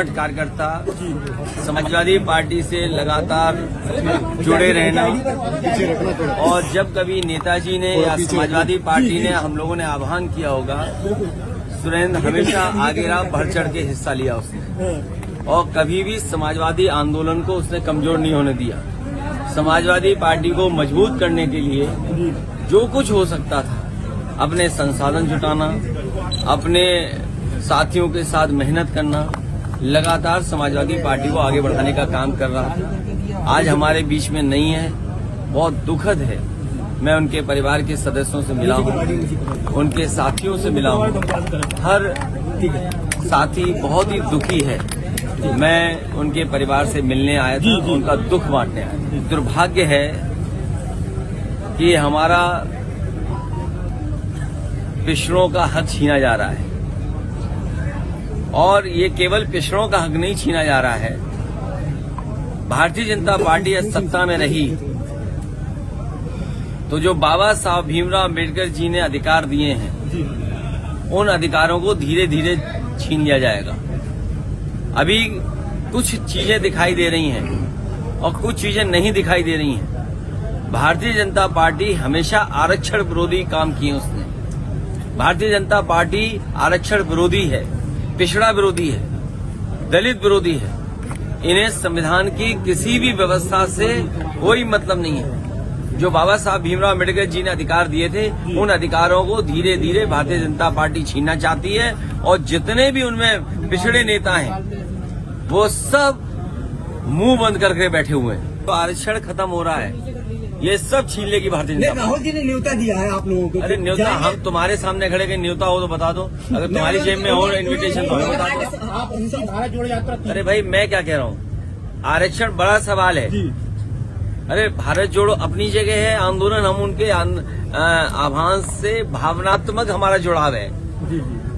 कर्मठ कार्यकर्ता, समाजवादी पार्टी से लगातार जुड़े रहना, और जब कभी नेताजी ने या समाजवादी पार्टी ने हम लोगों ने आह्वान किया होगा, सुरेंद्र हमेशा आगे रहा, बढ़ चढ़ के हिस्सा लिया उसने, और कभी भी समाजवादी आंदोलन को उसने कमजोर नहीं होने दिया। समाजवादी पार्टी को मजबूत करने के लिए जो कुछ हो सकता था, अपने संसाधन जुटाना, अपने साथियों के साथ मेहनत करना, लगातार समाजवादी पार्टी को आगे बढ़ाने का काम कर रहा था। आज हमारे बीच में नहीं है, बहुत दुखद है। मैं उनके परिवार के सदस्यों से मिला हूं, उनके साथियों से मिला हूं। हर साथी बहुत ही दुखी है। मैं उनके परिवार से मिलने आया था, उनका दुख बांटने आया था। दुर्भाग्य है कि हमारा पिछड़ों का हक छीना जा रहा है, और ये केवल पिछड़ों का हक नहीं छीना जा रहा है। भारतीय जनता पार्टी आज सत्ता में रही तो जो बाबा साहब भीमराव अम्बेडकर जी ने अधिकार दिए हैं, उन अधिकारों को धीरे धीरे छीन लिया जाएगा। अभी कुछ चीजें दिखाई दे रही हैं और कुछ चीजें नहीं दिखाई दे रही हैं। भारतीय जनता पार्टी हमेशा आरक्षण विरोधी काम किए उसने। भारतीय जनता पार्टी आरक्षण विरोधी है, पिछड़ा विरोधी है, दलित विरोधी है। इन्हें संविधान की किसी भी व्यवस्था से कोई मतलब नहीं है। जो बाबा साहब भीमराव अम्बेडकर जी ने अधिकार दिए थे, उन अधिकारों को धीरे धीरे भारतीय जनता पार्टी छीनना चाहती है, और जितने भी उनमें पिछड़े नेता हैं वो सब मुंह बंद करके बैठे हुए हैं। तो आरक्षण खत्म हो रहा है, ये सब छीन लेगी भारतीय जनता पार्टी। राहुल जी ने न्योता दिया है आप लोगों को। अरे न्योता, हम तुम्हारे सामने खड़े के न्योता हो तो बता दो, अगर तुम्हारी जेब में हो इन्विटेशन तो हमें बता दो। भारत जोड़ो यात्रा। अरे भाई, मैं क्या कह रहा हूँ, आरक्षण बड़ा सवाल है। अरे भारत जोड़ो अपनी जगह है, आंदोलन हम उनके आह्वान से भावनात्मक हमारा जुड़ाव है,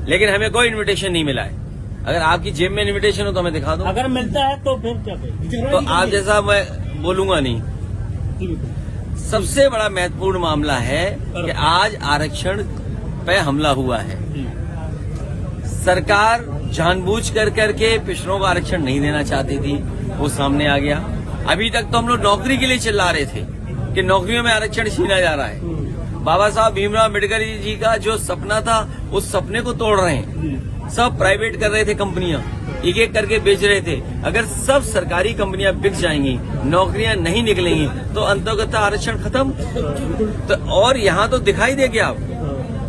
लेकिन हमें कोई इन्विटेशन नहीं मिला है। अगर आपकी जेब में इन्विटेशन हो तो हमें दिखा दो। अगर मिलता है तो फिर क्या करें? तो आप जैसा मैं बोलूंगा नहीं। सबसे बड़ा महत्वपूर्ण मामला है कि आज आरक्षण पे हमला हुआ है। सरकार जानबूझ करके पिछड़ों को आरक्षण नहीं देना चाहती थी, वो सामने आ गया। अभी तक तो हम लोग नौकरी के लिए चिल्ला रहे थे कि नौकरियों में आरक्षण छीना जा रहा है। बाबा साहब भीमराव अम्बेडकर जी का जो सपना था, उस सपने को तोड़ रहे हैं। सब प्राइवेट कर रहे थे, कंपनियां एक एक करके बेच रहे थे। अगर सब सरकारी कंपनियां बिक जाएंगी, नौकरियां नहीं निकलेंगी, तो अंतर्गत आरक्षण खत्म। तो और यहाँ तो दिखाई दे गया,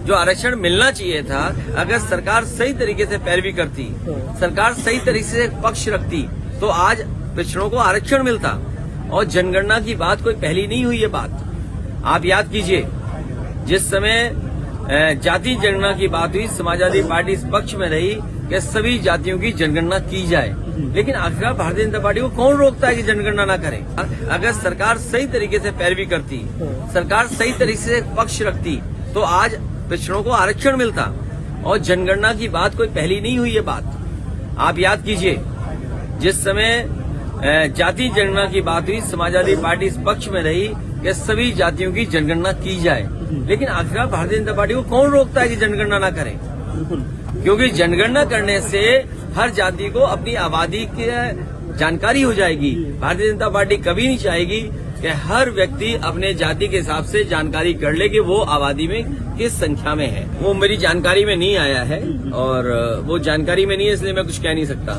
जो आरक्षण मिलना चाहिए था, अगर सरकार सही तरीके से पैरवी करती, सरकार सही तरीके से पक्ष रखती, तो आज पिछड़ों को आरक्षण मिलता। और जनगणना की बात कोई पहली नहीं हुई। ये बात आप याद कीजिए, जिस समय जाति जनगणना की बात हुई, समाजवादी पार्टी इस पक्ष में रही कि सभी जातियों की जनगणना की जाए, लेकिन आखिरकार भारतीय जनता पार्टी को कौन रोकता है कि जनगणना ना करे? अगर सरकार सही तरीके से पैरवी करती, सरकार सही तरीके से पक्ष रखती, तो आज पिछड़ों को आरक्षण मिलता। और जनगणना की बात कोई पहली नहीं हुई। ये बात आप याद कीजिए, जिस समय जाति जनगणना की बात हुई, समाजवादी पार्टी इस पक्ष में रही कि सभी जातियों की जनगणना की जाए, लेकिन आखिरकार भारतीय जनता पार्टी को कौन रोकता है कि जनगणना ना करें? क्योंकि जनगणना करने से हर जाति को अपनी आबादी की जानकारी हो जाएगी। भारतीय जनता पार्टी कभी नहीं चाहेगी कि हर व्यक्ति अपने जाति के हिसाब से जानकारी कर ले कि वो आबादी में किस संख्या में है। वो मेरी जानकारी में नहीं आया है, और वो जानकारी में नहीं है, इसलिए मैं कुछ कह नहीं सकता।